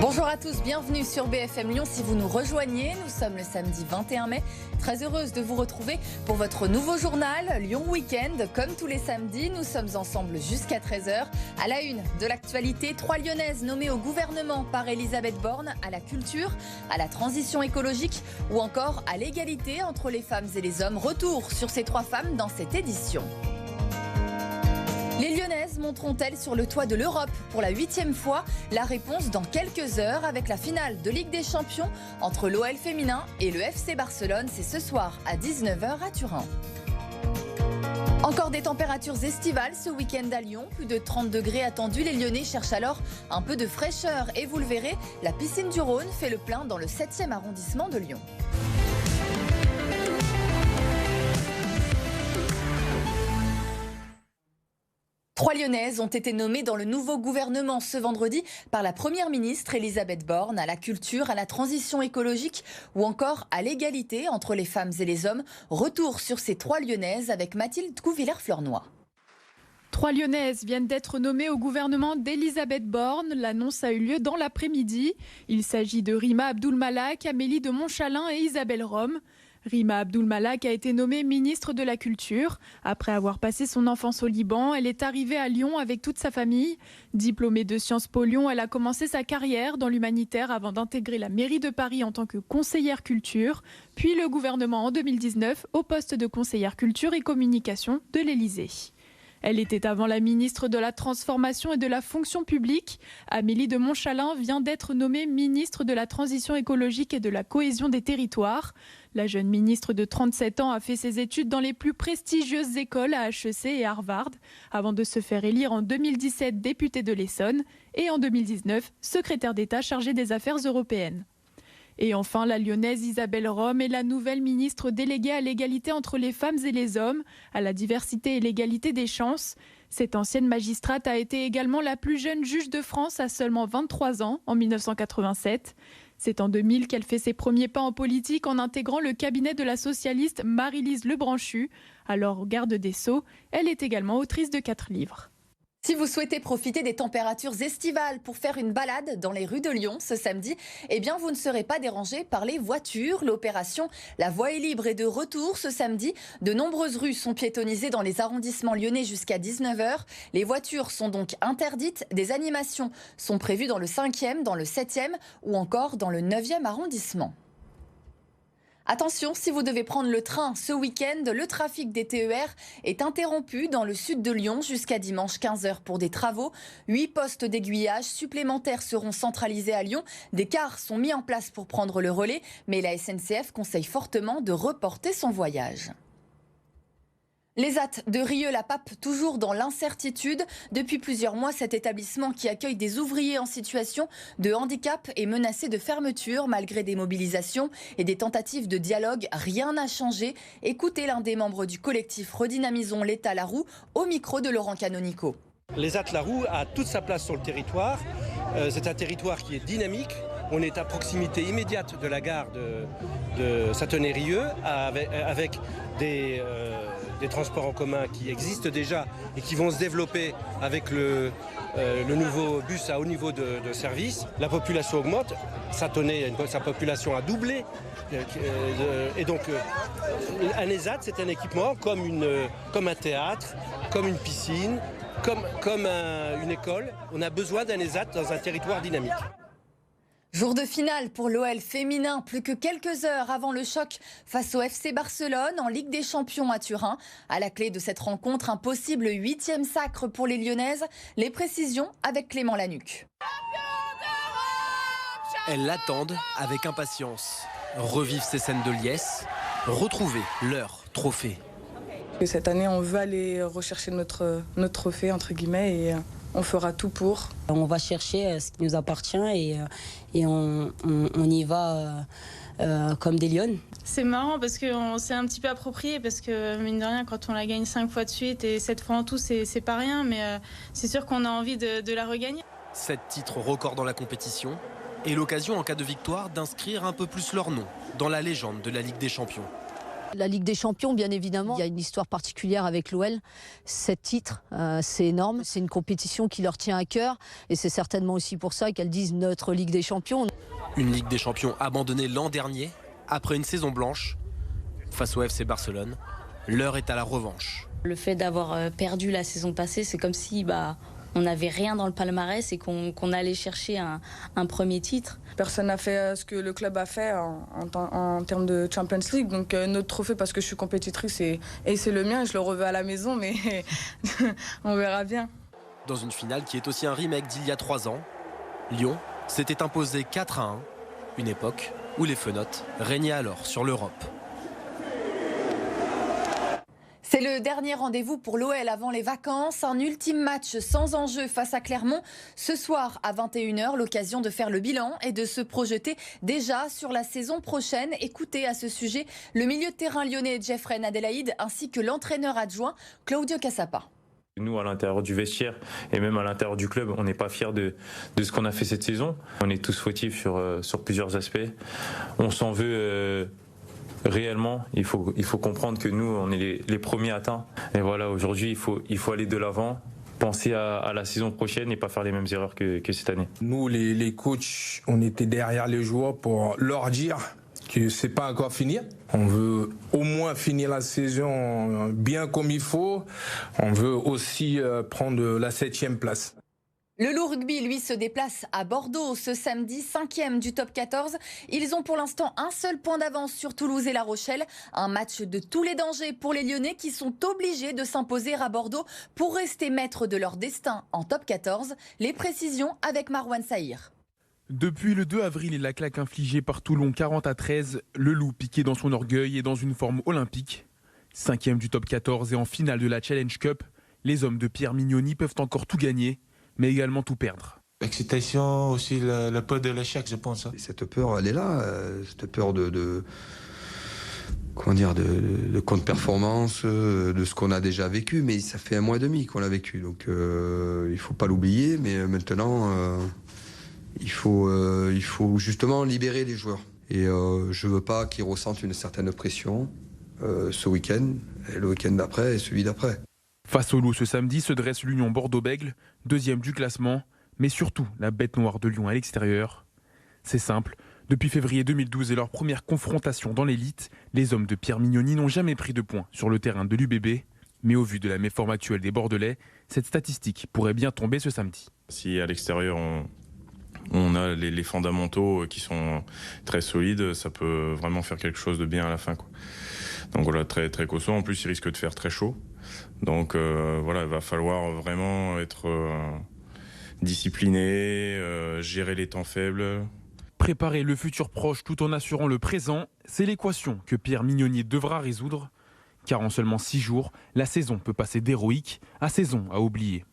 Bonjour à tous, bienvenue sur BFM Lyon. Si vous nous rejoignez, nous sommes le samedi 21 mai. Très heureuse de vous retrouver pour votre nouveau journal Lyon Week-end. Comme tous les samedis, nous sommes ensemble jusqu'à 13h. À la une de l'actualité, 3 Lyonnaises nommées au gouvernement par Elisabeth Borne, à la culture, à la transition écologique ou encore à l'égalité entre les femmes et les hommes. Retour sur ces 3 femmes dans cette édition. Les Lyonnaises monteront-elles sur le toit de l'Europe pour la 8e fois? La réponse dans quelques heures avec la finale de Ligue des Champions entre l'OL féminin et le FC Barcelone. C'est ce soir à 19h à Turin. Encore des températures estivales ce week-end à Lyon, plus de 30 degrés attendus. Les Lyonnais cherchent alors un peu de fraîcheur et vous le verrez, la piscine du Rhône fait le plein dans le 7e arrondissement de Lyon. Trois Lyonnaises ont été nommées dans le nouveau gouvernement ce vendredi par la Première ministre Elisabeth Borne, à la culture, à la transition écologique ou encore à l'égalité entre les femmes et les hommes. Retour sur ces 3 Lyonnaises avec Mathilde Couvillère-Fleurnoy. 3 Lyonnaises viennent d'être nommées au gouvernement d'Elisabeth Borne. L'annonce a eu lieu dans l'après-midi. Il s'agit de Rima Abdul-Malak, Amélie de Montchalin et Isabelle Rome. Rima Abdul-Malak a été nommée ministre de la Culture. Après avoir passé son enfance au Liban, elle est arrivée à Lyon avec toute sa famille. Diplômée de Sciences Po Lyon, elle a commencé sa carrière dans l'humanitaire avant d'intégrer la mairie de Paris en tant que conseillère culture, puis le gouvernement en 2019 au poste de conseillère culture et communication de l'Élysée. Elle était avant la ministre de la Transformation et de la Fonction publique. Amélie de Montchalin vient d'être nommée ministre de la Transition écologique et de la Cohésion des territoires. La jeune ministre de 37 ans a fait ses études dans les plus prestigieuses écoles à HEC et Harvard, avant de se faire élire en 2017 députée de l'Essonne et en 2019 secrétaire d'État chargée des affaires européennes. Et enfin, la lyonnaise Isabelle Rome est la nouvelle ministre déléguée à l'égalité entre les femmes et les hommes, à la diversité et l'égalité des chances. Cette ancienne magistrate a été également la plus jeune juge de France à seulement 23 ans, en 1987. C'est en 2000 qu'elle fait ses premiers pas en politique en intégrant le cabinet de la socialiste Marie-Lise Lebranchu. Alors garde des Sceaux, elle est également autrice de 4 livres. Si vous souhaitez profiter des températures estivales pour faire une balade dans les rues de Lyon ce samedi, eh bien vous ne serez pas dérangé par les voitures. L'opération La Voie est libre est de retour ce samedi. De nombreuses rues sont piétonnisées dans les arrondissements lyonnais jusqu'à 19h. Les voitures sont donc interdites. Des animations sont prévues dans le 5e, dans le 7e ou encore dans le 9e arrondissement. Attention, si vous devez prendre le train ce week-end, le trafic des TER est interrompu dans le sud de Lyon jusqu'à dimanche 15h pour des travaux. 8 postes d'aiguillage supplémentaires seront centralisés à Lyon. Des cars sont mis en place pour prendre le relais, mais la SNCF conseille fortement de reporter son voyage. Les AT de Rieux-la-Pape, toujours dans l'incertitude. Depuis plusieurs mois, cet établissement qui accueille des ouvriers en situation de handicap est menacé de fermeture malgré des mobilisations et des tentatives de dialogue. Rien n'a changé. Écoutez l'un des membres du collectif Redynamisons l'État Laroue au micro de Laurent Canonico. Les AT Laroue a toute sa place sur le territoire. C'est un territoire qui est dynamique. On est à proximité immédiate de la gare de Satenay-Rieux avec des transports en commun qui existent déjà et qui vont se développer avec le nouveau bus à haut niveau de service. La population augmente, Satenay, sa population a doublé. Et donc un ESAT, c'est un équipement comme un théâtre, comme une piscine, comme une école. On a besoin d'un ESAT dans un territoire dynamique. Jour de finale pour l'OL féminin, plus que quelques heures avant le choc face au FC Barcelone en Ligue des Champions à Turin. À la clé de cette rencontre, un possible 8e sacre pour les Lyonnaises. Les précisions avec Clément Lanuc. Elles l'attendent avec impatience. Revivre ces scènes de liesse, retrouver leur trophée. Cette année, on veut aller rechercher notre trophée, entre guillemets, et on fera tout pour. On va chercher ce qui nous appartient et on y va comme des lionnes. C'est marrant parce qu'on s'est un petit peu approprié, parce que mine de rien, quand on la gagne 5 fois de suite et 7 fois en tout, c'est pas rien, mais c'est sûr qu'on a envie de la regagner. 7 titres records dans la compétition et l'occasion en cas de victoire d'inscrire un peu plus leur nom dans la légende de la Ligue des Champions. La Ligue des Champions, bien évidemment, il y a une histoire particulière avec l'OL. 7 titres, c'est énorme. C'est une compétition qui leur tient à cœur et c'est certainement aussi pour ça qu'elles disent notre Ligue des Champions. Une Ligue des Champions abandonnée l'an dernier, après une saison blanche, face au FC Barcelone. L'heure est à la revanche. Le fait d'avoir perdu la saison passée, c'est comme si on n'avait rien dans le palmarès et qu'on allait chercher un premier titre. Personne n'a fait ce que le club a fait en termes de Champions League. Donc notre trophée, parce que je suis compétitrice et c'est le mien, je le reveux à la maison, mais on verra bien. Dans une finale qui est aussi un remake d'il y a 3 ans, Lyon s'était imposé 4-1, une époque où les fenotes régnaient alors sur l'Europe. C'est le dernier rendez-vous pour l'OL avant les vacances. Un ultime match sans enjeu face à Clermont. Ce soir à 21h, l'occasion de faire le bilan et de se projeter déjà sur la saison prochaine. Écoutez à ce sujet le milieu de terrain lyonnais Jeffrey Adélaïde ainsi que l'entraîneur adjoint Claudio Cassapa. Nous, à l'intérieur du vestiaire et même à l'intérieur du club, on n'est pas fiers de ce qu'on a fait cette saison. On est tous fautifs sur plusieurs aspects. On s'en veut... Réellement, il faut comprendre que nous, on est les premiers atteints. Et voilà, aujourd'hui, il faut aller de l'avant, penser à la saison prochaine et pas faire les mêmes erreurs que cette année. Nous, les coachs, on était derrière les joueurs pour leur dire que c'est pas encore fini. On veut au moins finir la saison bien comme il faut. On veut aussi prendre la 7e place. Le Loup Rugby, lui, se déplace à Bordeaux ce samedi, 5e du top 14. Ils ont pour l'instant un seul point d'avance sur Toulouse et La Rochelle. Un match de tous les dangers pour les Lyonnais qui sont obligés de s'imposer à Bordeaux pour rester maîtres de leur destin en top 14. Les précisions avec Marwan Sahir. Depuis le 2 avril et la claque infligée par Toulon 40-13, le Loup piqué dans son orgueil et dans une forme olympique. 5e du top 14 et en finale de la Challenge Cup, les hommes de Pierre Mignoni peuvent encore tout gagner, mais également tout perdre. L'excitation, aussi la peur de l'échec, je pense. Cette peur, elle est là, cette peur de contre-performance, de ce qu'on a déjà vécu, mais ça fait 1 mois et demi qu'on l'a vécu, donc il ne faut pas l'oublier, mais maintenant, il faut justement libérer les joueurs. Et je ne veux pas qu'ils ressentent une certaine pression ce week-end, et le week-end d'après et celui d'après. Face au Loup ce samedi se dresse l'Union Bordeaux-Bègles, 2e du classement, mais surtout la bête noire de Lyon à l'extérieur. C'est simple, depuis février 2012 et leur première confrontation dans l'élite, les hommes de Pierre Mignoni n'ont jamais pris de points sur le terrain de l'UBB. Mais au vu de la méforme actuelle des Bordelais, cette statistique pourrait bien tomber ce samedi. Si à l'extérieur on a les fondamentaux qui sont très solides, ça peut vraiment faire quelque chose de bien à la fin, quoi. Donc voilà, très, très costaud. En plus, il risque de faire très chaud. Donc voilà, il va falloir vraiment être discipliné, gérer les temps faibles. Préparer le futur proche tout en assurant le présent, c'est l'équation que Pierre Mignoni devra résoudre. Car en seulement 6 jours, la saison peut passer d'héroïque à saison à oublier.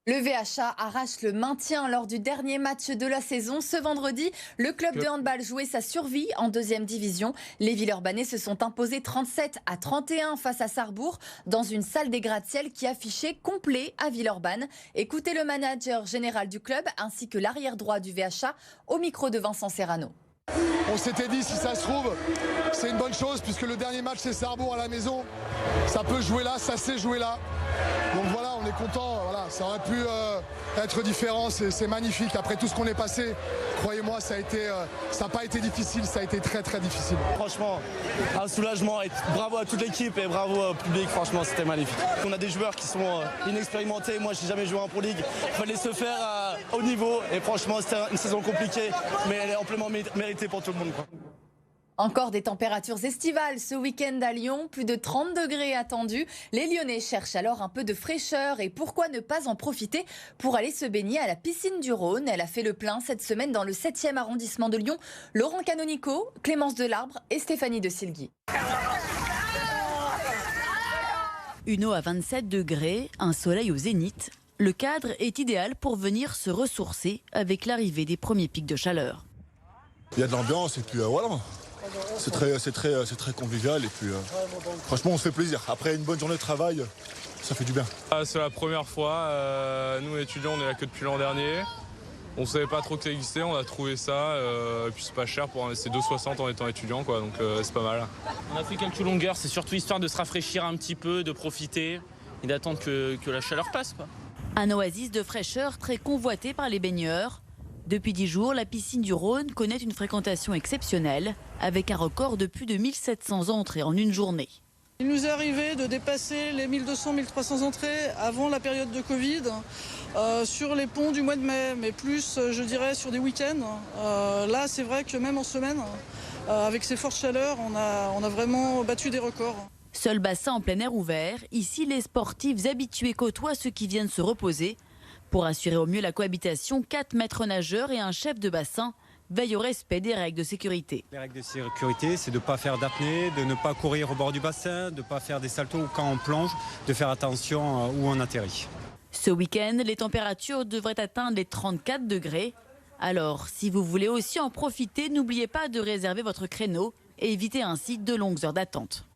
Le VHA arrache le maintien lors du dernier match de la saison. Ce vendredi, le club de handball jouait sa survie en 2e division. Les Villeurbanais se sont imposés 37-31 face à Sarrebourg dans une salle des gratte-ciel qui affichait complet à Villeurbanne. Écoutez le manager général du club ainsi que l'arrière droit du VHA au micro de Vincent Serrano. On s'était dit, si ça se trouve, c'est une bonne chose puisque le dernier match c'est Sarrebourg à la maison. Ça peut jouer là, ça s'est joué là. Donc voilà, on est content. Voilà, ça aurait pu être différent, c'est magnifique. Après tout ce qu'on est passé, croyez-moi, ça n'a pas été difficile, ça a été très très difficile. Franchement, un soulagement. Et bravo à toute l'équipe et bravo au public. Franchement, c'était magnifique. On a des joueurs qui sont inexpérimentés. Moi, j'ai jamais joué en Pro League. Il fallait se faire au niveau. Et franchement, c'était une saison compliquée, mais elle est amplement méritée pour tout le monde, quoi. Encore des températures estivales ce week-end à Lyon, plus de 30 degrés attendus. Les Lyonnais cherchent alors un peu de fraîcheur et pourquoi ne pas en profiter pour aller se baigner à la piscine du Rhône. Elle a fait le plein cette semaine dans le 7e arrondissement de Lyon. Laurent Canonico, Clémence Delarbre et Stéphanie de Silgui. Une eau à 27 degrés, un soleil au zénith. Le cadre est idéal pour venir se ressourcer avec l'arrivée des premiers pics de chaleur. Il y a de l'ambiance et puis voilà. C'est très convivial et puis franchement on se fait plaisir. Après une bonne journée de travail, ça fait du bien. C'est la première fois, nous étudiants on est là que depuis l'an dernier. On savait pas trop que ça existait, on a trouvé ça, et puis c'est pas cher, c'est 2,60 en étant étudiant, quoi, donc c'est pas mal. On a fait quelques longueurs, c'est surtout histoire de se rafraîchir un petit peu, de profiter et d'attendre que la chaleur passe, quoi. Un oasis de fraîcheur très convoité par les baigneurs. Depuis 10 jours, la piscine du Rhône connaît une fréquentation exceptionnelle, avec un record de plus de 1700 entrées en une journée. Il nous est arrivé de dépasser les 1200-1300 entrées avant la période de Covid sur les ponts du mois de mai, mais plus, je dirais, sur des week-ends. Là, c'est vrai que même en semaine, avec ces fortes chaleurs, on a vraiment battu des records. Seul bassin en plein air ouvert, ici les sportifs habitués côtoient ceux qui viennent se reposer. Pour assurer au mieux la cohabitation, 4 maîtres nageurs et un chef de bassin veillent au respect des règles de sécurité. Les règles de sécurité, c'est de ne pas faire d'apnée, de ne pas courir au bord du bassin, de ne pas faire des saltos quand on plonge, de faire attention où on atterrit. Ce week-end, les températures devraient atteindre les 34 degrés. Alors, si vous voulez aussi en profiter, n'oubliez pas de réserver votre créneau et évitez ainsi de longues heures d'attente.